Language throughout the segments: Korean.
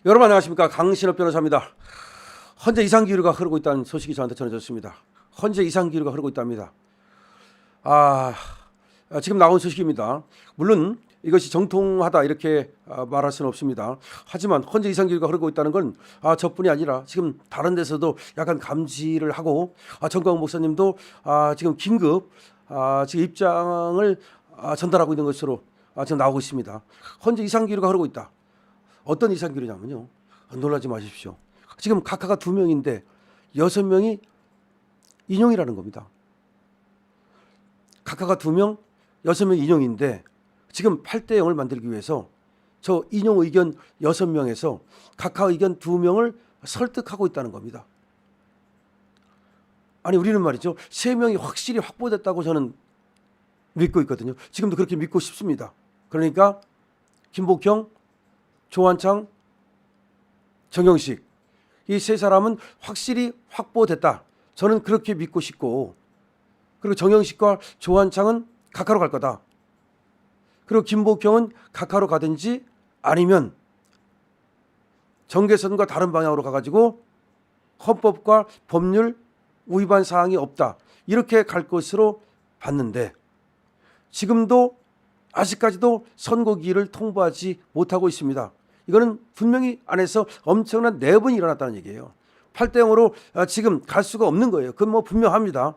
여러분 안녕하십니까, 강신업 변호사입니다. 헌재 이상기류가 흐르고 있다는 소식이 저한테 전해졌습니다. 헌재 이상기류가 흐르고 있답니다. 지금 나온 소식입니다. 물론 이것이 정통하다 이렇게 말할 수는 없습니다. 하지만 헌재 이상기류가 흐르고 있다는 건 저뿐이 아니라 지금 다른 데서도 약간 감지를 하고 정광훈 목사님도 지금 긴급 지금 입장을 전달하고 있는 것으로 지금 나오고 있습니다. 헌재 이상기류가 흐르고 있다. 어떤 이상기류냐면요, 놀라지 마십시오. 지금 각하가 2명인데 6명이 인용이라는 겁니다. 각하가 2명, 6명 인용인데 지금 8대 0을 만들기 위해서 저 인용 의견 6명에서 각하 의견 2명을 설득하고 있다는 겁니다. 아니, 우리는 말이죠, 3명이 확실히 확보됐다고 저는 믿고 있거든요. 지금도 그렇게 믿고 싶습니다. 그러니까 김복형, 조한창, 정영식, 이 3사람은 확실히 확보됐다. 저는 그렇게 믿고 싶고, 그리고 정영식과 조한창은 각하로 갈 거다. 그리고 김복형은 각하로 가든지 아니면 정계선과 다른 방향으로 가가지고 헌법과 법률 위반 사항이 없다, 이렇게 갈 것으로 봤는데 지금도 아직까지도 선고기일을 통보하지 못하고 있습니다. 이거는 분명히 안에서 엄청난 내분이 일어났다는 얘기예요. 8대 0으로 지금 갈 수가 없는 거예요. 그건 뭐 분명합니다.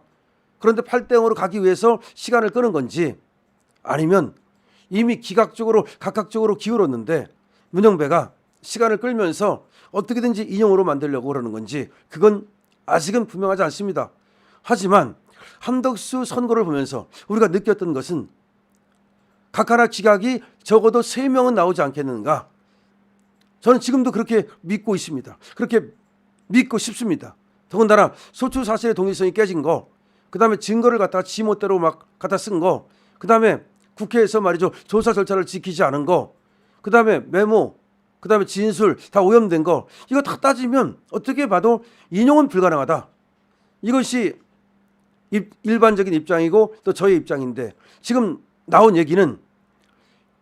그런데 8대 0으로 가기 위해서 시간을 끄는 건지, 아니면 이미 기각적으로 각각적으로 기울었는데 문영배가 시간을 끌면서 어떻게든지 인용으로 만들려고 그러는 건지, 그건 아직은 분명하지 않습니다. 하지만 한덕수 선고를 보면서 우리가 느꼈던 것은 각하나 기각이 적어도 3명은 나오지 않겠는가. 저는 지금도 그렇게 믿고 있습니다. 그렇게 믿고 싶습니다. 더군다나 소추 사실의 동일성이 깨진 거, 그 다음에 증거를 갖다가 지멋대로 막 갖다 쓴 거, 그 다음에 국회에서 말이죠, 조사 절차를 지키지 않은 거, 그 다음에 메모, 그 다음에 진술 다 오염된 거, 이거 다 따지면 어떻게 봐도 인용은 불가능하다. 이것이 일반적인 입장이고 또 저의 입장인데, 지금 나온 얘기는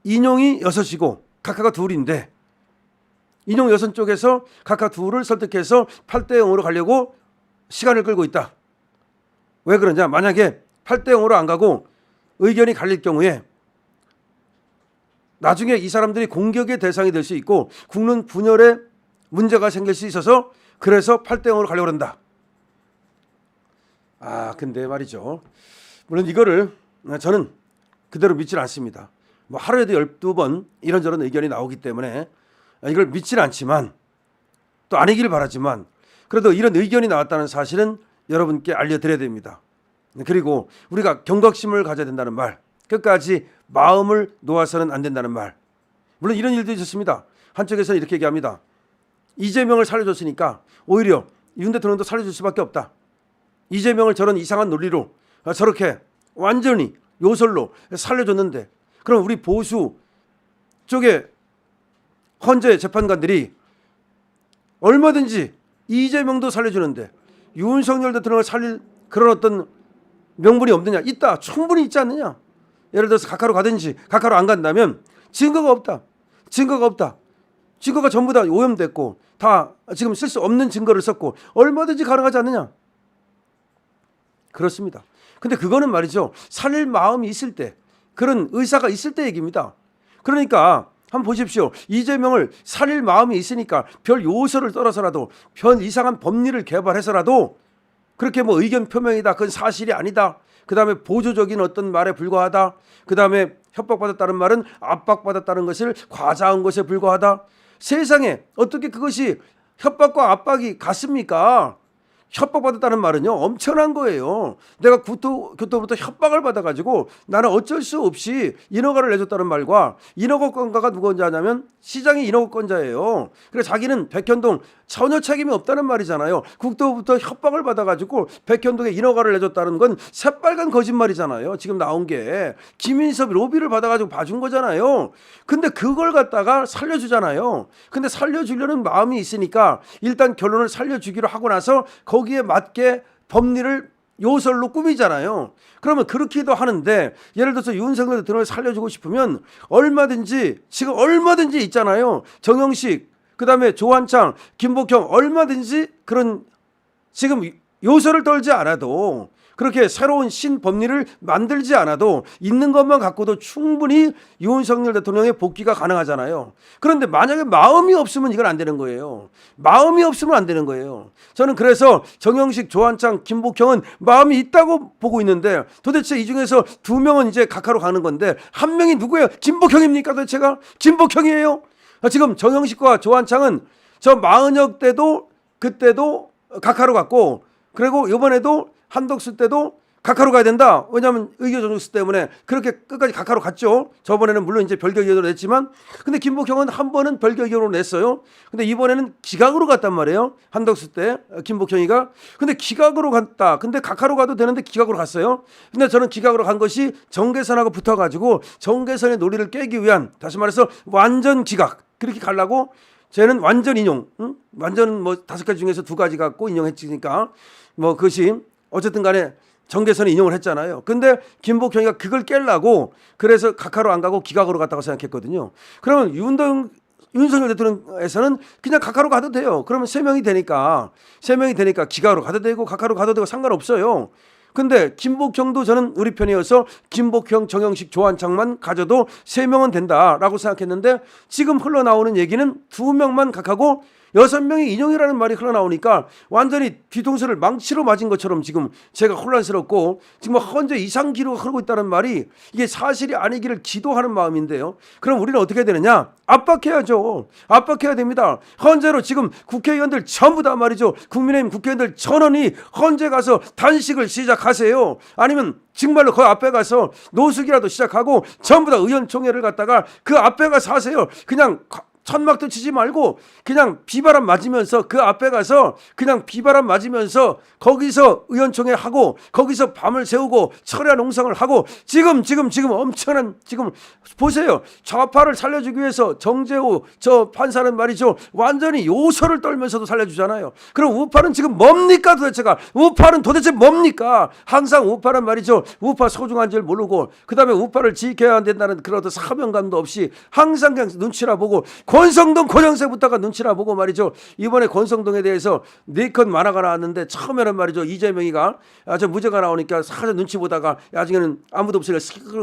인용이 6이고 각하가 2인데 인용 6 쪽에서 각하 2를 설득해서 8대 0으로 가려고 시간을 끌고 있다. 왜 그러냐? 만약에 8대 0으로 안 가고 의견이 갈릴 경우에 나중에 이 사람들이 공격의 대상이 될 수 있고 국론 분열에 문제가 생길 수 있어서 그래서 8대 0으로 가려고 한다. 근데 말이죠, 물론 이거를 저는 그대로 믿질 않습니다. 뭐 하루에도 12번 이런저런 의견이 나오기 때문에 이걸 믿지는 않지만, 또 아니길 바라지만, 그래도 이런 의견이 나왔다는 사실은 여러분께 알려드려야 됩니다. 그리고 우리가 경각심을 가져야 된다는 말, 끝까지 마음을 놓아서는 안 된다는 말. 물론 이런 일도 있었습니다. 한쪽에서는 이렇게 얘기합니다. 이재명을 살려줬으니까 오히려 윤 대통령도 살려줄 수밖에 없다. 이재명을 저런 이상한 논리로 저렇게 완전히 요설로 살려줬는데, 그럼 우리 보수 쪽에 헌재 재판관들이 얼마든지 이재명도 살려주는데 윤석열 대통령을 살릴 그런 어떤 명분이 없느냐? 있다. 충분히 있지 않느냐? 예를 들어서 각하로 가든지 각하로 안 간다면 증거가 없다. 증거가 없다. 증거가 전부 다 오염됐고 다 지금 쓸 수 없는 증거를 썼고 얼마든지 가능하지 않느냐? 그렇습니다. 근데 그거는 말이죠, 살릴 마음이 있을 때, 그런 의사가 있을 때 얘기입니다. 그러니까 한번 보십시오. 이재명을 살릴 마음이 있으니까 별 요소를 떨어서라도 별 이상한 법리를 개발해서라도 그렇게 뭐 의견 표명이다, 그건 사실이 아니다, 그 다음에 보조적인 어떤 말에 불과하다, 그 다음에 협박받았다는 말은 압박받았다는 것을 과장한 것에 불과하다. 세상에 어떻게 그것이 협박과 압박이 같습니까? 협박받았다는 말은요, 엄청난 거예요. 내가 교토부터 협박을 받아가지고 나는 어쩔 수 없이 인허가를 내줬다는 말과, 인허가 건가가 누구냐면 시장이 인허가 건자예요. 그래서 자기는 백현동 전혀 책임이 없다는 말이잖아요. 국토부터 협박을 받아가지고 백현동에 인허가를 내줬다는 건 새빨간 거짓말이잖아요. 지금 나온 게 김인섭이 로비를 받아가지고 봐준 거잖아요. 근데 그걸 갖다가 살려주잖아요. 근데 살려주려는 마음이 있으니까 일단 결론을 살려주기로 하고 나서 거기에 맞게 법리를 요설로 꾸미잖아요. 그러면 그렇게도 하는데, 예를 들어서 윤석열 대통령을 살려주고 싶으면 얼마든지, 지금 얼마든지 있잖아요. 정영식, 그다음에 조한창, 김복형 얼마든지 그런 지금 요소를 떨지 않아도 그렇게 새로운 신법리를 만들지 않아도 있는 것만 갖고도 충분히 윤석열 대통령의 복귀가 가능하잖아요. 그런데 만약에 마음이 없으면 이건 안 되는 거예요. 마음이 없으면 안 되는 거예요. 저는 그래서 정영식, 조한창, 김복형은 마음이 있다고 보고 있는데 도대체 이 중에서 2명은 이제 각하로 가는 건데 1명이 누구예요? 김복형입니까 도대체가? 김복형이에요. 지금 정영식과 조한창은 저 마은혁 때도 그때도 각하로 갔고 그리고 이번에도 한덕수 때도 각하로 가야 된다. 왜냐하면 의교 전국수 때문에 그렇게 끝까지 각하로 갔죠. 저번에는 물론 이제 별개 의견으로 냈지만 근데 김복형은 한 번은 별개 의견으로 냈어요. 근데 이번에는 기각으로 갔단 말이에요. 한덕수 때 김복형이가. 근데 기각으로 갔다. 근데 각하로 가도 되는데 기각으로 갔어요. 근데 저는 기각으로 간 것이 정계선하고 붙어가지고 정계선의 논리를 깨기 위한 다시 말해서 완전 기각 그렇게 가려고 쟤는 완전 인용, 완전 뭐 5가지 중에서 2가지 갖고 인용했으니까 뭐 그것이 어쨌든 간에 정계선에 인용을 했잖아요. 근데 김복형이가 그걸 깨려고 그래서 각하로 안 가고 기각으로 갔다고 생각했거든요. 그러면 윤석열 대통령에서는 그냥 각하로 가도 돼요. 그러면 3명이 되니까 기각으로 가도 되고 각하로 가도 되고 상관없어요. 근데 김복형도 저는 우리 편이어서 김복형, 정영식, 조한창만 가져도 3명은 된다라고 생각했는데 지금 흘러나오는 얘기는 2명만 각하고 6명이 인용이라는 말이 흘러나오니까 완전히 뒤통수를 망치로 맞은 것처럼 지금 제가 혼란스럽고 지금 현재 이상 기류가 흐르고 있다는 말이 이게 사실이 아니기를 기도하는 마음인데요. 그럼 우리는 어떻게 해야 되느냐? 압박해야죠. 압박해야 됩니다. 현재로 지금 국회의원들 전부 다 말이죠. 국민의힘 국회의원들 전원이 현재 가서 단식을 시작하세요. 아니면 정말로 그 앞에 가서 노숙이라도 시작하고 전부 다 의원총회를 갖다가 그 앞에 가서 하세요. 그냥 천막도 치지 말고 그냥 비바람 맞으면서 그 앞에 가서 그냥 비바람 맞으면서 거기서 의원총회 하고 거기서 밤을 새우고 철야 농성을 하고 지금 엄청난 지금 보세요. 좌파를 살려주기 위해서 정재호 저 판사는 말이죠. 완전히 요소를 떨면서도 살려주잖아요. 그럼 우파는 지금 뭡니까 도대체가? 우파는 도대체 뭡니까? 항상 우파는 말이죠. 우파 소중한 줄 모르고 그 다음에 우파를 지켜야 된다는 그런 어떤 사명감도 없이 항상 그냥 눈치나 보고 권성동 고영세부터가 눈치나 보고 말이죠. 이번에 권성동에 대해서 4건 만화가 나왔는데 처음에는 말이죠. 이재명이가 저 무죄가 나오니까 사실 눈치 보다가 나중에는 아무도 없으니까 스키를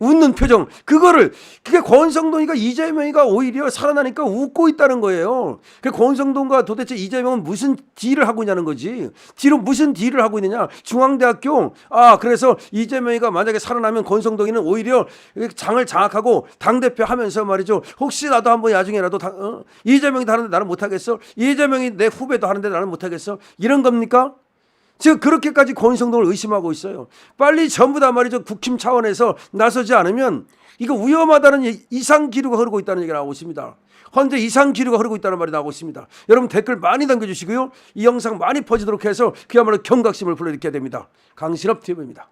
웃는 표정 그게 권성동이가 이재명이가 오히려 살아나니까 웃고 있다는 거예요. 그 권성동과 도대체 이재명은 무슨 딜을 하고 있냐는 거지. 무슨 딜을 하고 있느냐. 중앙대학교 그래서 이재명이가 만약에 살아나면 권성동이는 오히려 장을 장악하고 당대표 하면서 말이죠. 혹시 나도 한번 나중에라도 이재명이 하는데 나는 못하겠어. 이재명이 내 후배도 하는데 나는 못하겠어. 이런 겁니까? 지금 그렇게까지 권성동을 의심하고 있어요. 빨리 전부 다 말이죠. 국힘 차원에서 나서지 않으면 이거 위험하다는 이상 기류가 흐르고 있다는 얘기가 나오고 있습니다. 현재 이상 기류가 흐르고 있다는 말이 나오고 있습니다. 여러분 댓글 많이 남겨주시고요. 이 영상 많이 퍼지도록 해서 그야말로 경각심을 불러일으켜야 됩니다. 강신업 TV입니다.